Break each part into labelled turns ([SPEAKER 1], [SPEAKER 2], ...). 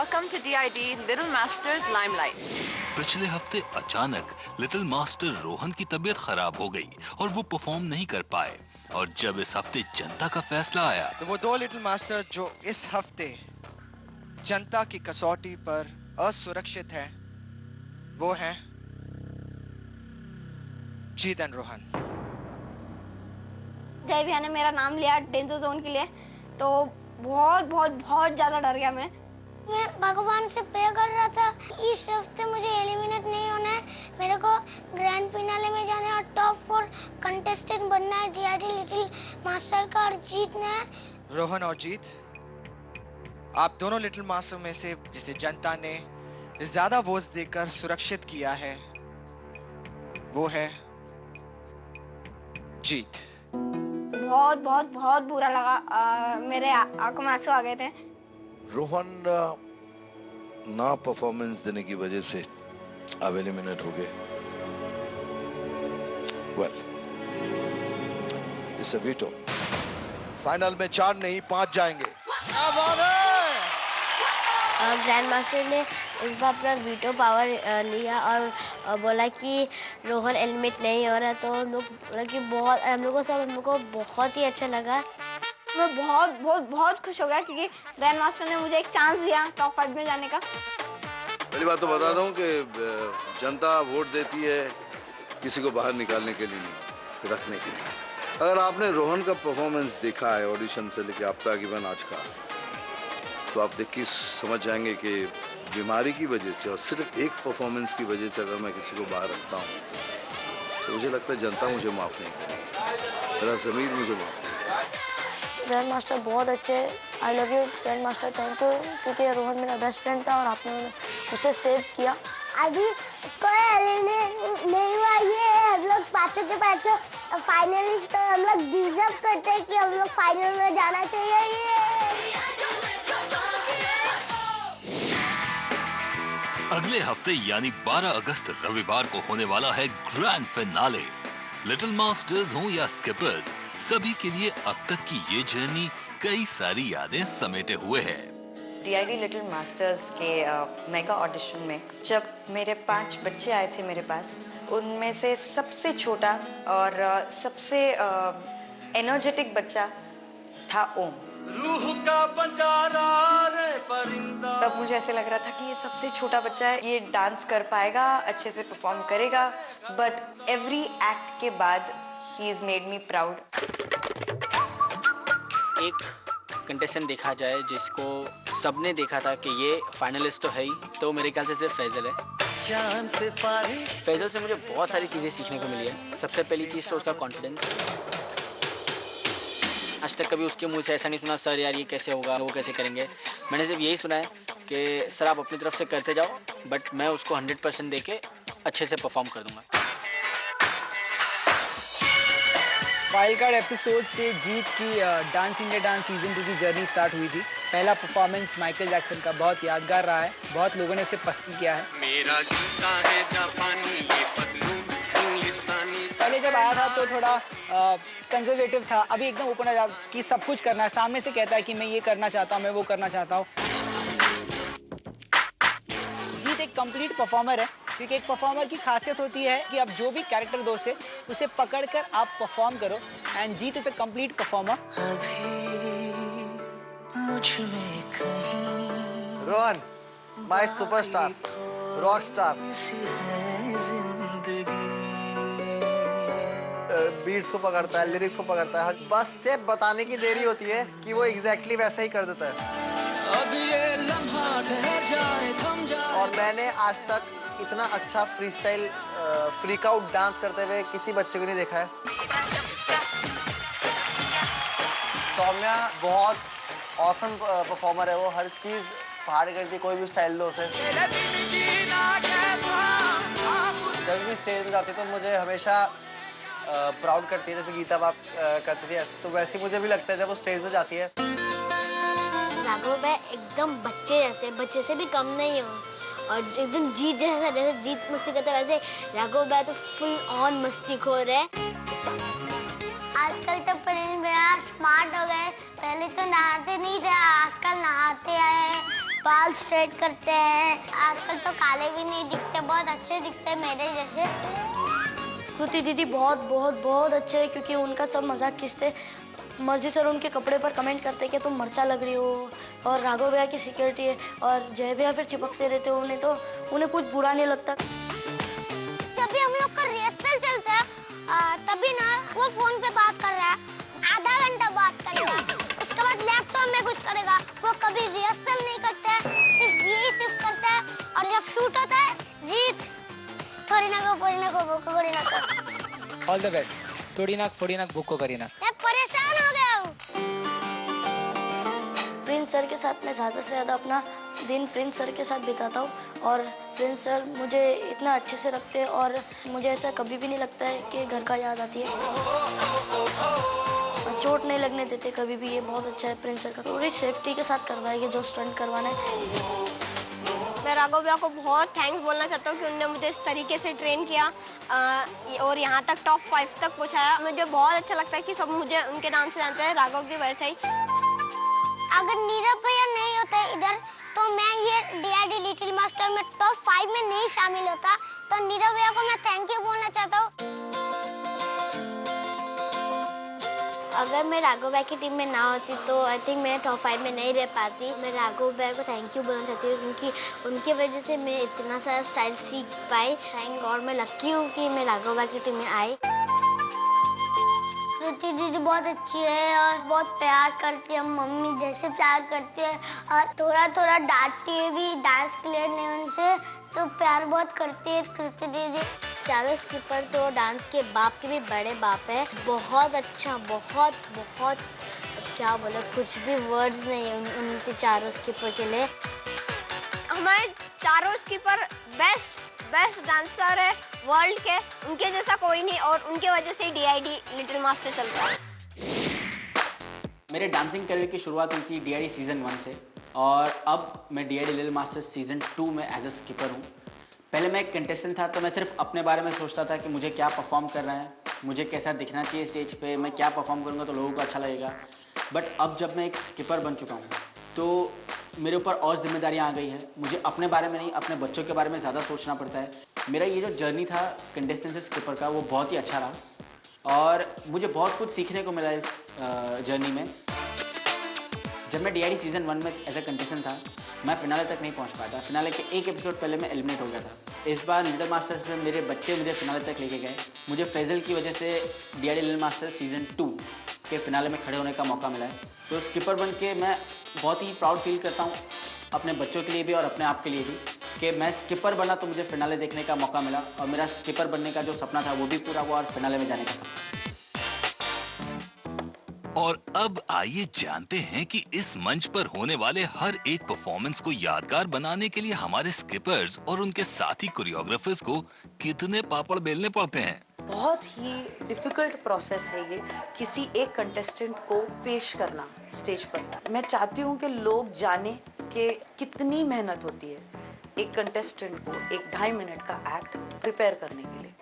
[SPEAKER 1] welcome to DID Little Masters Limelight.
[SPEAKER 2] पिछले हफ्ते अचानक लिटिल मास्टर रोहन की तबीयत खराब हो गई और वो परफॉर्म नहीं कर पाए। और जब इस हफ्ते जनता का फैसला आया
[SPEAKER 3] तो वो दो लिटिल मास्टर जो इस हफ्ते जनता की कसौटी पर असुरक्षित है, वो हैं जीत एंड रोहन।
[SPEAKER 4] जय भैया ने मेरा नाम लिया डेंजर जोन के लिए तो बहुत ज्यादा डर गया मैं
[SPEAKER 5] भगवान से प्रे कर रहा था कि इस हफ्ते मुझे एलिमिनेट नहीं होना है, मेरे को ग्रैंड फिनाले में जाना है और टॉप 4 कंटेस्टेंट बनना है DID लिटिल मास्टर का और जीतना है।
[SPEAKER 3] रोहन और जीत, आप दोनों लिटिल मास्टर में से जिसे जनता ने ज्यादा वोट्स देकर सुरक्षित किया है वो है जीत।
[SPEAKER 4] बहुत बुरा लगा, मेरे आंखों में आंसू आ गए थे।
[SPEAKER 6] रोहन ना परफॉर्मेंस देने की वजह से अब एलिमिनेट हो गए। Well, it's a veto. Final में 4 नहीं 5 जाएंगे।
[SPEAKER 7] ग्रैंड मास्टर ने इस बार अपना वीटो पावर लिया और बोला कि रोहन एलिमिनेट नहीं हो रहा, तो हम लोग बोला कि हम लोग को बहुत ही अच्छा लगा।
[SPEAKER 4] मैं बहुत खुश हो गया क्योंकि ग्रैंड मास्टर ने मुझे एक चांस दिया टॉप 5 में जाने का।
[SPEAKER 6] पहली बात तो बता दूं कि जनता वोट देती है किसी को बाहर निकालने के लिए नहीं, रखने के लिए। अगर आपने रोहन का परफॉर्मेंस देखा है ऑडिशन से लेकर अब तक इवन आज का, तो आप देख के समझ जाएंगे कि बीमारी की वजह से और सिर्फ एक परफॉर्मेंस की वजह से अगर मैं किसी को बाहर रखता हूँ तो मुझे लगता है जनता मुझे माफ़ नहीं करेगी, मेरा ज़मीर मुझे माफ़ नहीं।
[SPEAKER 7] ग्रैंड मास्टर बहुत अच्छे, I love you grand master, thank you, क्योंकि रोहन मेरा बेस्ट फ्रेंड था और आपने उसे सेव किया।
[SPEAKER 5] अभी कोई एलिमिनेट नहीं हुआ, ये हम लोग पांचों के पांचों फाइनलिस्ट और हम लोग डिजर्व करते हैं कि हम लोग फाइनल में जाना चाहिए।
[SPEAKER 2] अगले हफ्ते यानी 12 अगस्त रविवार को होने वाला है ग्रैंड फिनाले। लिटिल मास्टर्स हो या स्किपर्स, सभी के लिए अब तक की ये जर्नी कई सारी यादें समेटे हुए है।
[SPEAKER 8] DID लिटिल मास्टर्स के मेगा ऑडिशन में जब मेरे 5 बच्चे आए थे मेरे पास, उनमें से सबसे छोटा और सबसे एनर्जेटिक बच्चा था ओम।
[SPEAKER 3] रूह का बंजारा रे परिंदा।
[SPEAKER 8] तब मुझे ऐसे लग रहा था कि ये सबसे छोटा बच्चा है, ये डांस कर पाएगा, अच्छे से परफॉर्म करेगा, बट एवरी एक्ट के बाद he is made me proud.
[SPEAKER 9] एक कंटेस्टेंट देखा जाए जिसको सबने देखा था कि ये फाइनलिस्ट तो है ही, तो मेरे ख्याल से सिर्फ फैजल है। फैजल से मुझे बहुत सारी चीज़ें सीखने को मिली है। सबसे पहली चीज़ तो उसका कॉन्फिडेंस। आज तक कभी उसके मुंह से ऐसा नहीं सुना सर यार ये कैसे होगा, वो कैसे करेंगे। मैंने सिर्फ यही सुना है कि सर आप अपनी तरफ से करते जाओ, बट मैं उसको 100% दे के अच्छे से परफॉर्म कर दूंगा।
[SPEAKER 10] वाइल्ड कार्ड एपिसोड से जीत की डांस इंडिया डांस सीजन 2 की जर्नी स्टार्ट हुई थी। पहला परफॉर्मेंस माइकल जैक्सन का बहुत यादगार रहा है, बहुत लोगों ने इसे पसंद किया है।
[SPEAKER 11] मेरा जूता है जापानी, ये पतलून इंग्लिस्तानी।
[SPEAKER 10] पहले जब आया था तो थोड़ा कंजर्वेटिव था, अभी एकदम ओपन है कि सब कुछ करना है, सामने से कहता है कि मैं ये करना चाहता हूँ, मैं वो करना चाहता हूँ। जीत एक कंप्लीट परफॉर्मर है, क्योंकि एक परफॉर्मर की खासियत होती है कि आप जो भी कैरेक्टर दो से उसे पकड़कर आप परफॉर्म करो, and Jeet is a complete performer.
[SPEAKER 12] Rohan, my superstar, rock star, beats को पकड़ता है, लिरिक्स को पकड़ता है, बस स्टेप बताने की देरी होती है कि वो एग्जैक्टली वैसा ही कर देता है।
[SPEAKER 11] अब ये लम्हा ठहर जाए, थम जाए।
[SPEAKER 12] और मैंने आज तक इतना अच्छा free style freak out dance करते हुए किसी बच्चे को नहीं देखा है। सौम्या बहुत ऑसम परफॉर्मर है, वो हर चीज पहाड़ करती, कोई भी स्टाइल दो उसे। जब भी स्टेज में जाती तो मुझे हमेशा प्राउड करती है, जैसे गीता बाप करती थी, तो वैसे मुझे भी लगता है जब वो स्टेज पे जाती है।
[SPEAKER 7] राघव भाई एकदम बच्चे से भी कम नहीं हो, और एकदम जीत जैसा, जैसे जीत मस्ती करता है वैसे राघव भाई तो फुल ऑन मस्तीखोर है।
[SPEAKER 5] आजकल तो प्रिंस भैया स्मार्ट हो गए, पहले तो नहाते नहीं थे, आजकल नहाते हैं। बाल स्ट्रेट करते हैं। आजकल तो काले भी नहीं दिखते, बहुत अच्छे दिखते हैं मेरे जैसे।
[SPEAKER 7] कृति दीदी बहुत बहुत बहुत अच्छे है, क्योंकि उनका सब मजाक खींचते। मर्जी सर उनके कपड़े पर कमेंट करते कि तुम मर्चा लग रही हो, और राघव भैया की सिक्योरिटी है, और जय भैया फिर चिपकते रहते हो उन्हें, तो उन्हें कुछ बुरा नहीं लगता।
[SPEAKER 5] जब भी हम लोग का रिहर्सल चलता है तभी ना वो फोन पे बात कर रहा है, आधा घंटा बात करेगा, उसके बाद लैपटॉप में कुछ करेगा। वो कभी रिहर्सल नहीं करता है, सिर्फ करता है। और जब शूट होता है, जीत थोड़ी ना को बुको करीना को।
[SPEAKER 10] All the best. थोड़ी नाक बुको करीना।
[SPEAKER 5] मैं परेशान हो गया हूँ।
[SPEAKER 7] प्रिंस सर के साथ मैं ज़्यादा से ज़्यादा अपना दिन प्रिंस सर के साथ बिताता हूँ, और प्रिंस सर मुझे इतना अच्छे से रखते हैं, और मुझे ऐसा कभी भी नहीं लगता है कि घर का याद आती है। चोट नहीं लगने देते कभी भी, ये बहुत अच्छा है प्रिंस सर का। पूरी सेफ्टी के साथ करवाएंगे जो स्टंट करवाना है।
[SPEAKER 4] मैं राघव भैया को बहुत थैंक्स बोलना चाहता हूँ कि उन्होंने मुझे इस तरीके से ट्रेन किया और यहाँ तक टॉप 5 तक पहुँचाया। मुझे बहुत अच्छा लगता है कि सब मुझे उनके नाम से जानते हैं, राघव की वजह से ही।
[SPEAKER 5] अगर नीरव भैया नहीं होते इधर तो मैं ये DID लिटिल मास्टर में टॉप 5 में नहीं शामिल होता। तो नीरव भैया को मैं थैंक यू बोलना चाहता हूँ।
[SPEAKER 7] अगर मैं राघव भाई की टीम में ना होती तो आई थिंक मैं टॉप 5 में नहीं रह पाती। मैं राघव भाई को थैंक यू बोलना चाहती हूँ, क्योंकि उनकी वजह से मैं इतना सारा स्टाइल सीख पाई। थैंक गॉड, मैं लकी हूँ कि मैं राघव भाई की टीम में आई।
[SPEAKER 5] कृति दीदी बहुत अच्छी है और बहुत प्यार करती है, मम्मी जैसे प्यार करती है, और थोड़ा थोड़ा डांटती है भी, डांस क्लियर नहीं उनसे, तो प्यार बहुत करती है कृति दीदी।
[SPEAKER 7] चारों स्किपर तो डांस के बाप के भी बड़े बाप है। बहुत अच्छा, बहुत बहुत क्या बोले, कुछ भी वर्ड्स नहीं है उनके चारों स्किपर के लिए।
[SPEAKER 4] हमारे चारों स्किपर बेस्ट डांसर है वर्ल्ड के, उनके जैसा कोई नहीं, और उनके वजह से DID लिटिल मास्टर चलता है।
[SPEAKER 9] मेरे डांसिंग करियर की शुरुआत हुई थी DID सीज़न 1 से, और अब मैं DID लिटिल मास्टर सीज़न 2 में एज अ स्किपर हूँ। पहले मैं एक कंटेस्टेंट था, तो मैं सिर्फ अपने बारे में सोचता था कि मुझे क्या परफॉर्म करना है, मुझे कैसा दिखना चाहिए स्टेज पे, मैं क्या परफॉर्म करूँगा तो लोगों को अच्छा लगेगा। बट अब जब मैं एक स्किपर बन चुका हूँ तो मेरे ऊपर और जिम्मेदारियाँ आ गई है। मुझे अपने बारे में नहीं, अपने बच्चों के बारे में ज़्यादा सोचना पड़ता है। मेरा ये जो जर्नी था कंटेस्टेंट से स्किपर का, वो बहुत ही अच्छा रहा, और मुझे बहुत कुछ सीखने को मिला इस जर्नी में। जब मैं DID सीज़न 1 में एज अ कंटेस्टेंट था, मैं फिनाले तक नहीं पहुंच पाया था। फिनाले के एक एपिसोड पहले मैं एलिमिनेट हो गया था। इस बार लिटिल मास्टर्स में मेरे बच्चे मुझे फिनाले तक लेके गए। मुझे फैजल की वजह से DID लिटिल मास्टर्स सीज़न 2 के फिनाले में खड़े होने का मौका मिला है। तो स्किपर बन के मैं बहुत ही प्राउड फील करता हूँ, अपने बच्चों के लिए भी और अपने आप के लिए भी, कि मैं स्किपर बना तो मुझे फिनाले देखने का मौका मिला, और मेरा स्किपर बनने का जो सपना था वो भी पूरा हुआ, और फिनाले में जाने का सपना।
[SPEAKER 2] और अब आइए जानते हैं कि इस मंच पर होने वाले हर एक परफॉर्मेंस को यादगार बनाने के लिए हमारे स्किपर्स और उनके साथी कोरियोग्राफर्स को कितने पापड़ बेलने पड़ते हैं।
[SPEAKER 13] बहुत ही डिफिकल्ट प्रोसेस है ये, किसी एक कंटेस्टेंट को पेश करना स्टेज पर। मैं चाहती हूँ कि लोग जाने कि कितनी मेहनत होती है एक कंटेस्टेंट को एक 2.5 मिनट का एक्ट प्रिपेयर करने के लिए।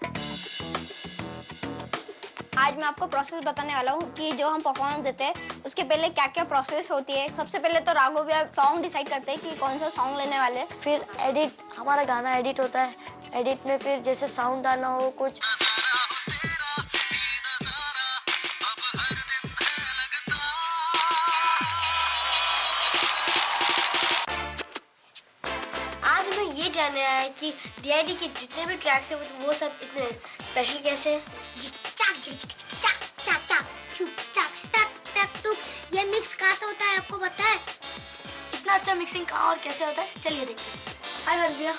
[SPEAKER 4] आज मैं आपको प्रोसेस बताने वाला हूँ कि जो हम परफॉर्मेंस देते हैं उसके पहले क्या क्या प्रोसेस होती है। सबसे पहले तो राघव भैया सॉन्ग डिसाइड करते हैं कि कौन सा सॉन्ग लेने वाले हैं।
[SPEAKER 7] फिर एडिट, हमारा गाना एडिट होता है। एडिट में फिर जैसे साउंड डालना हो कुछ, आज मैं ये जानने आया कि DID के जितने भी ट्रैक्स हैं वो सब इतने स्पेशल कैसे हैं।
[SPEAKER 5] ये मिक्स कहाँ से होता है आपको पता है?
[SPEAKER 7] इतना अच्छा मिक्सिंग कहाँ और कैसे होता है, चलिए देखते हैं। हाय हरबिया।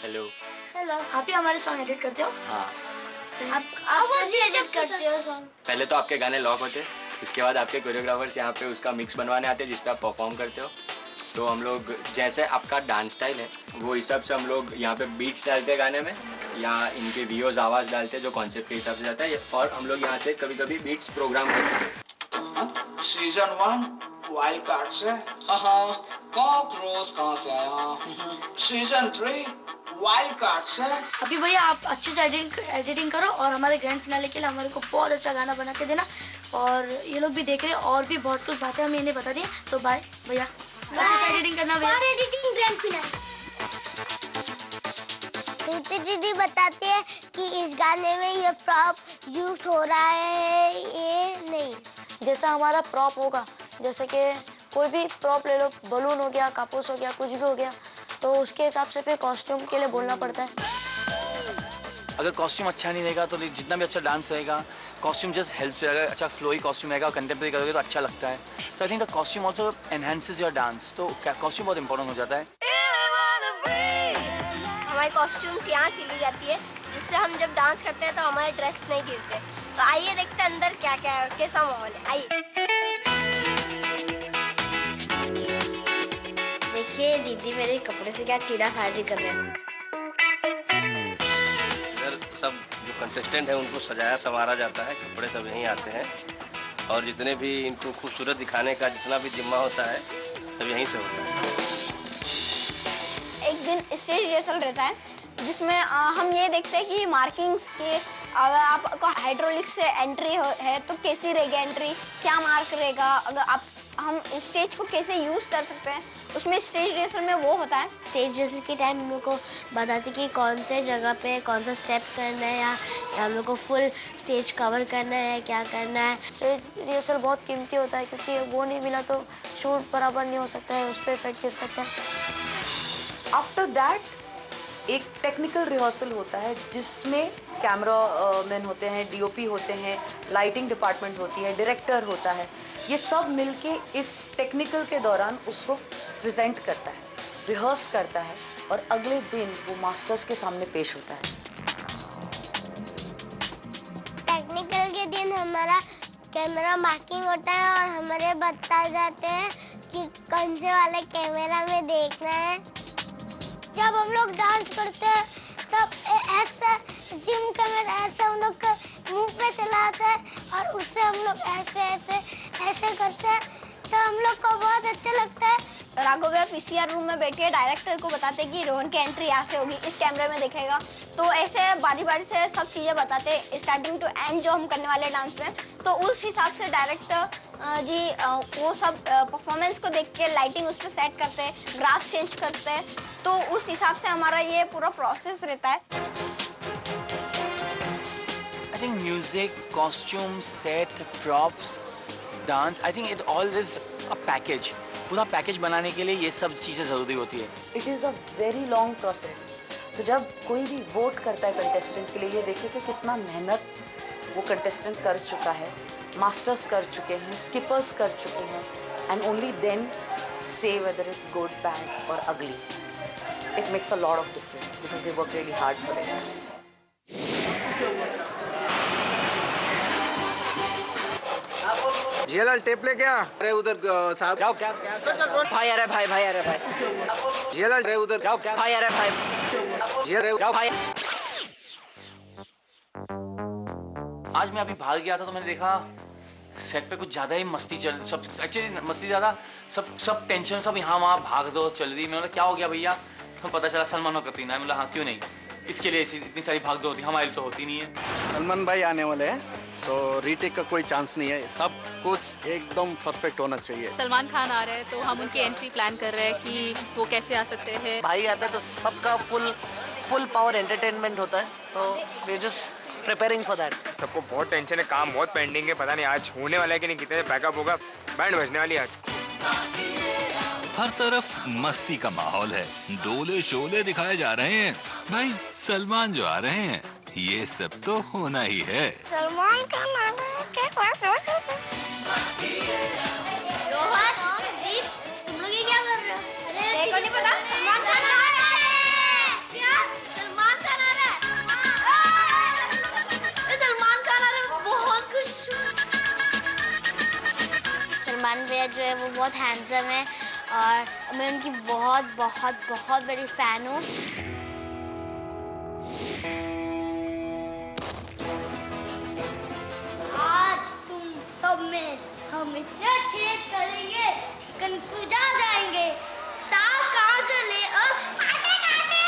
[SPEAKER 9] हेलो।
[SPEAKER 7] हेलो, आप ही हमारे सॉन्ग एडिट करते हो?
[SPEAKER 9] हाँ।
[SPEAKER 7] आप कैसे एडिट करते हो सॉन्ग?
[SPEAKER 14] पहले तो आपके गाने लॉक होते, उसके बाद आपके कोरियोग्राफर्स यहाँ पे उसका मिक्स बनवाने आते हैं जिस पे आप परफॉर्म करते हो। तो हम लोग जैसे आपका डांस स्टाइल है वो हिसाब से हम लोग यहाँ पे बीट्स डालते हैं गाने में, या इनके वीओज आवाज़ डालते हैं जो कॉन्सेप्ट के हिसाब से जाता है, और हम लोग यहाँ से कभी कभी बीट्स प्रोग्राम करते हैं।
[SPEAKER 15] सीजन 1 वाइल्ड कार्ड से, हाँ कॉकरोच कहाँ से आया। सीजन 3 वाइल्ड कार्ड से।
[SPEAKER 7] अभी भैया आप अच्छे से एडिटिंग करो और हमारे ग्रैंड फिनाले के लिए हमारे को बहुत अच्छा गाना बना के देना। और ये लोग भी देख रहे हैं और भी बहुत कुछ बातें हमें इन्हें बता दी। तो बाय भैया। अच्छे से एडिटिंग करना भैया।
[SPEAKER 5] और एडिटिंग ग्रैंड फिनाले। कृति दीदी बताती है कि इस गाने में ये प्रॉप यूज हो रहा है ये नहीं।
[SPEAKER 7] जैसा हमारा प्रॉप होगा, जैसे कि कोई भी प्रॉप ले लो, बलून हो गया, कापूस हो गया, कुछ भी हो गया, तो उसके हिसाब से फिर कॉस्ट्यूम के लिए बोलना पड़ता है।
[SPEAKER 16] अगर कॉस्ट्यूम अच्छा नहीं रहेगा तो जितना भी अच्छा डांस रहेगा, कॉस्ट्यूम जस्ट हेल्प से, अगर अच्छा फ्लोई कॉस्ट्यूम रहेगा, कंटेम्प्रेरी करोगे तो अच्छा लगता है। तो I think the costume also enhances your dance, तो कॉस्ट्यूम बहुत इंपॉर्टेंट हो जाता है।
[SPEAKER 4] हमारी कॉस्ट्यूम्स यहाँ सिली जाती है, जिससे हम जब डांस करते हैं तो हमारे ड्रेस नहीं गिरते। तो आइए देखते हैं अंदर क्या क्या है और कैसा माहौल है। आइए देखिए दीदी मेरे कपड़े से क्या चीड़ाफाड़ी कर रहे हैं।
[SPEAKER 17] सब जो कंटेस्टेंट हैं उनको सजाया संवारा जाता है, कपड़े सब यहीं आते हैं और जितने भी इनको खूबसूरत दिखाने का जितना भी जिम्मा होता है सब यहीं से होता है।
[SPEAKER 4] एक दिन स्टेज रिहर्सल रहता है जिसमें हम ये देखते हैं कि मार्किंग्स के अगर आपको हाइड्रोलिक से एंट्री है तो कैसी रहेगी एंट्री, क्या मार्क रहेगा, अगर हम स्टेज को कैसे यूज़ कर सकते हैं, उसमें स्टेज रिहर्सल में वो होता है। स्टेज रिहर्सल के टाइम हम लोग को बताते कि कौन से जगह पे कौन सा स्टेप करना है या हम लोग को फुल स्टेज कवर करना है, क्या करना है।
[SPEAKER 7] स्टेज रिहर्सल बहुत कीमती होता है क्योंकि वो नहीं मिला तो शूट बराबर नहीं हो सकता है, उस पर इफेक्ट गिर सकता है।
[SPEAKER 13] आफ्टर दैट एक टेक्निकल रिहर्सल होता है जिसमें कैमरा मैन होते हैं, डीओपी होते हैं, लाइटिंग डिपार्टमेंट होती है, डायरेक्टर होता है। ये सब मिलके इस टेक्निकल के दौरान उसको प्रेजेंट करता है, रिहर्स करता है और अगले दिन वो मास्टर्स के सामने पेश होता है।
[SPEAKER 5] टेक्निकल के दिन हमारा कैमरा मार्किंग होता है और हमारे बता जाते हैं कि कौन से वाले कैमरा में देखना है। जब हम लोग डांस करते हैं तब ऐसा जिम कैमरा ऐसा हम लोग मुंह पे चलाते हैं और उससे हम लोग ऐसे करते हैं तो हम लोग को बहुत अच्छा लगता है।
[SPEAKER 4] राघव भैया पीसीआर रूम में बैठे डायरेक्टर को बताते कि रोहन की एंट्री यहाँ से होगी, इस कैमरे में दिखेगा। तो ऐसे बारी बारी से सब चीज़ें बताते स्टार्टिंग टू एंड जो हम करने वाले डांस में। तो उस हिसाब से डायरेक्टर जी वो सब परफॉर्मेंस को देख के लाइटिंग उस पर सेट करते हैं, ग्राफ चेंज करते हैं। तो उस हिसाब से हमारा ये पूरा प्रोसेस रहता है।
[SPEAKER 16] I think music, costume, set, props, dance, I think it all is a package. पूरा पैकेज बनाने के लिए ये सब चीज़ें ज़रूरी होती है।
[SPEAKER 13] It is a very long process. तो जब कोई भी वोट करता है कंटेस्टेंट के लिए, ये देखिए कि कितना मेहनत वो कंटेस्टेंट कर चुका है, मास्टर्स कर चुके हैं, स्किपर्स कर चुके हैं, and only then say whether it's good, bad और ugly. It makes a lot of difference because they work really hard for it.
[SPEAKER 12] जीएलएल टेप लेके आ। अरे उधर साहब
[SPEAKER 9] जाओ क्या भाई अरे भाई
[SPEAKER 12] जीएलएल अरे उधर
[SPEAKER 9] जाओ क्या भाई अरे भाई
[SPEAKER 12] जीएलएल
[SPEAKER 9] जाओ भाई।
[SPEAKER 16] आज मैं अभी बाहर गया था तो मैंने देखा सेट पे कुछ ज़्यादा ही मस्ती चल, सब एक्चुअली मस्ती ज़्यादा, सब टेंशन सब यहाँ वहाँ भाग दो चल रही। मैं बोला क्या हो गया भैया, तो पता चला सलमान और कतरीना। मैं बोला हाँ क्यों नहीं, इसके लिए इतनी सारी भाग दो होती, हमारी तो होती नहीं है।
[SPEAKER 12] सलमान भाई आने वाले हैं, सो रीटेक का कोई चांस नहीं है, सब कुछ एकदम परफेक्ट होना चाहिए।
[SPEAKER 18] सलमान खान आ रहे हैं तो हम उनकी एंट्री प्लान कर रहे हैं कि वो कैसे आ सकते हैं।
[SPEAKER 12] भाई आता है तो सबका फुल पावर एंटरटेनमेंट होता है, तो we just preparing for that.
[SPEAKER 19] सबको बहुत टेंशन है, काम बहुत पेंडिंग है, पता नहीं आज होने वाला है कि नहीं, कितने बैकअप होगा, बैंड बजने वाली है आज।
[SPEAKER 2] हर तरफ मस्ती का माहौल है, डोले शोले दिखाए जा रहे हैं। भाई सलमान जो आ रहे हैं ये सब तो होना ही है।
[SPEAKER 5] सलमान का नाम क्या रोहन जी, तुम लोग ये क्या कर रहे हो? अरे देखो नहीं पता सलमान खान आ रहा है। क्या सलमान खान आ रहा है? सलमान खान आ रहा है, बहुत खुश हूँ। सलमान भैया जो है वो बहुत हैंडसम है और मैं उनकी बहुत बड़ी फैन हूँ। आज तुम सब में हम इतने छेद करेंगे कंफ्यूज आ जाएंगे, सांस कहाँ से ले और खाते खाते।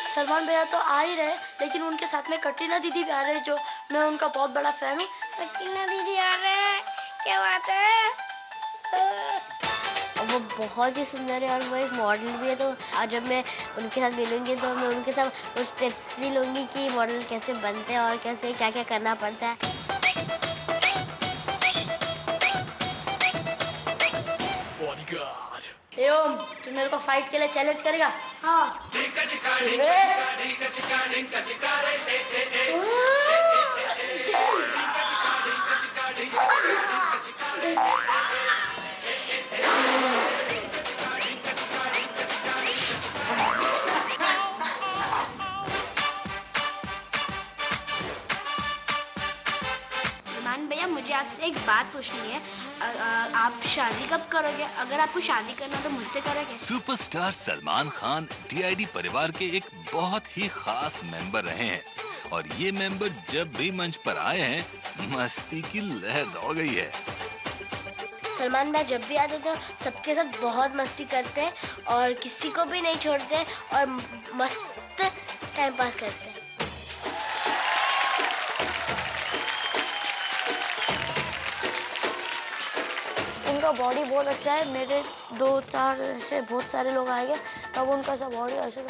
[SPEAKER 7] सलमान भैया तो आ ही रहे, लेकिन उनके साथ में कटरीना दीदी भी आ रहे, जो मैं उनका बहुत बड़ा फैन हूँ।
[SPEAKER 5] कटरीना दीदी आ रहे हैं, क्या बात है?
[SPEAKER 4] वो बहुत ही सुंदर है और वो एक मॉडल भी है, तो आज जब मैं उनके साथ मिलूंगी तो मैं उनके साथ कुछ टिप्स भी लूँगी कि मॉडल कैसे बनते हैं और कैसे क्या क्या करना पड़ता है।
[SPEAKER 7] एवं तू मेरे को फाइट के लिए चैलेंज करेगा? हाँ।
[SPEAKER 20] भैया मुझे आपसे एक बात पूछनी है, आप शादी कब करोगे? अगर आपको शादी करना तो मुझसे करोगे?
[SPEAKER 2] सुपरस्टार सलमान खान DID परिवार के एक बहुत ही खास मेंबर रहे हैं और ये मेंबर जब भी मंच पर आए हैं मस्ती की लहर दौड़ गई है।
[SPEAKER 20] सलमान भाई जब भी आते तो सबके साथ बहुत मस्ती करते हैं और किसी को भी नहीं छोड़ते और मस्त टाइम पास करते हैं।
[SPEAKER 7] उनका बॉडी बहुत अच्छा है, मेरे 2-4 ऐसे बहुत सारे लोग आएंगे तब उनका सब बॉडी ऐसे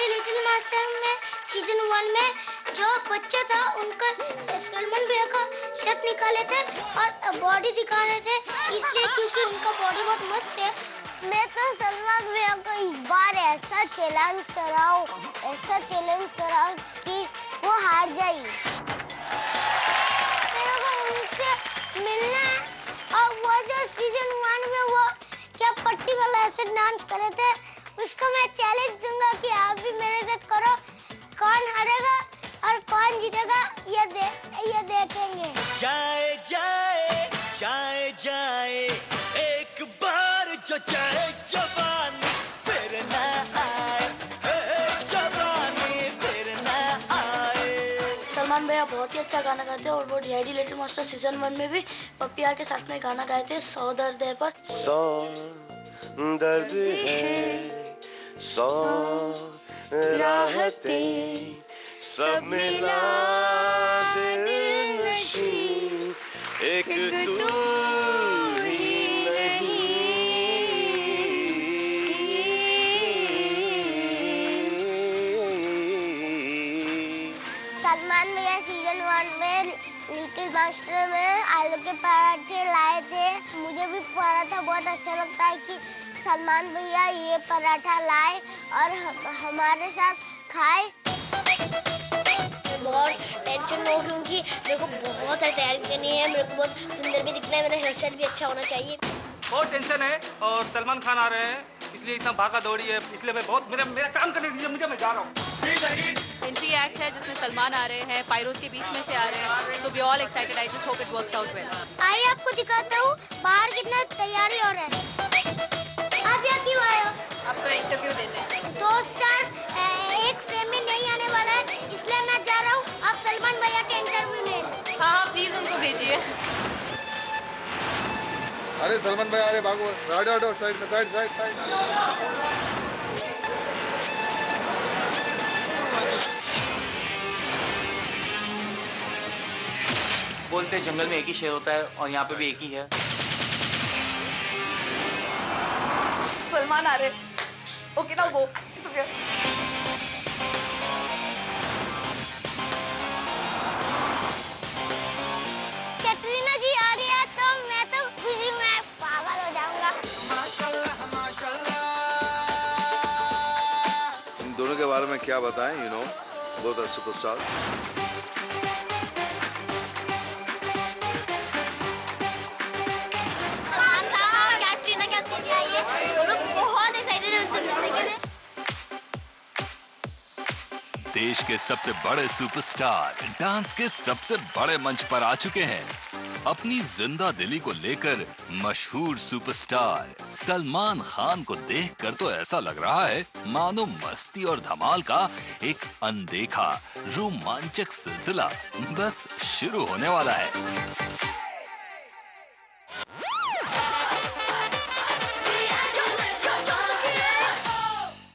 [SPEAKER 5] लिटिल मास्टर में सीजन 1 में जो बच्चा था उनका सलमान भैया का शर्ट निकाले थे और बॉडी दिखा रहे थे, इसलिए क्योंकि उनका बॉडी बहुत मस्त है। मैं तो सलमान भैया को इस बार ऐसा चैलेंज कराऊं कि वो हार जाए। मेरे को उनसे मिलना है और वो जो सीजन 1 में वो क्या पट्टी वाला ऐसे डांस करे थे, उसको मैं चैलेंज दूंगा कि आप भी मेरे साथ करो। कौन हारेगा और कौन जीतेगा ये देखेंगे।
[SPEAKER 21] जाए जाए जाए जाए एक बार जो जाए जवानी फिर ना आए, जवानी फिर ना आए।
[SPEAKER 7] सलमान भैया बहुत ही अच्छा गाना गाते हैं और वो DID लिटिल मास्टर सीजन 1 में भी पपिया के साथ में गाना गाए थे 100 दर्द है पर।
[SPEAKER 21] 100 दर्द है 100 राहतें सब मिला दिल नशी एक तू ही नहीं।
[SPEAKER 5] सलमान भैया सीजन 1 में लिटिल मास्टर में आलू के पराठे लाए थे। मुझे भी पराठा बहुत अच्छा लगता है कि सलमान भैया ये पराठा लाए और हमारे साथ खाए।
[SPEAKER 20] बहुत टेंशन हो क्योंकि मेरे को बहुत सारी तैयारी करनी है, मेरे को बहुत सुंदर भी दिखना है, मेरा हेयर स्टाइल भी अच्छा होना चाहिए।
[SPEAKER 22] बहुत टेंशन है और सलमान खान आ रहे हैं इसलिए इतना भागा दौड़ी है, इसलिए मैं बहुत मेरा काम करने दीजिए, मैं जा रहा हूँ।
[SPEAKER 18] एंट्री एक्ट है जिसमें सलमान आ रहे हैं, पायरोज के बीच में से आ रहे हैं, so we all excited. I just hope it works out well.
[SPEAKER 5] आइए आपको दिखाता हूँ बाहर कितना तैयारी हो रहा है। आप यहाँ क्यों आए हो?
[SPEAKER 18] आपका इंटरव्यू देने।
[SPEAKER 5] 2 स्टार एक फ्रेम में नहीं आने वाला है, इसलिए मैं जा रहा हूँ। आप सलमान भैया के इंटरव्यू ले।
[SPEAKER 18] हाँ प्लीज उनको भेजिए।
[SPEAKER 6] अरे सलमान भाई अरे भागो, हटो साइड में, साइड।
[SPEAKER 16] बोलते जंगल में एक ही शेर होता है और यहाँ पे भी एक ही है।
[SPEAKER 13] सलमान आ रहे। Okay now go.
[SPEAKER 5] Katrina ji आ रही है तो मैं तो खुशी में पागल हो जाऊंगा।
[SPEAKER 6] इन दोनों के बारे में क्या बताएं, you know both are superstars.
[SPEAKER 2] देश के सबसे बड़े सुपरस्टार डांस के सबसे बड़े मंच पर आ चुके हैं। अपनी जिंदा दिली को लेकर मशहूर सुपरस्टार सलमान खान को देखकर तो ऐसा लग रहा है मानो मस्ती और धमाल का एक अनदेखा रोमांचक सिलसिला बस शुरू होने वाला है।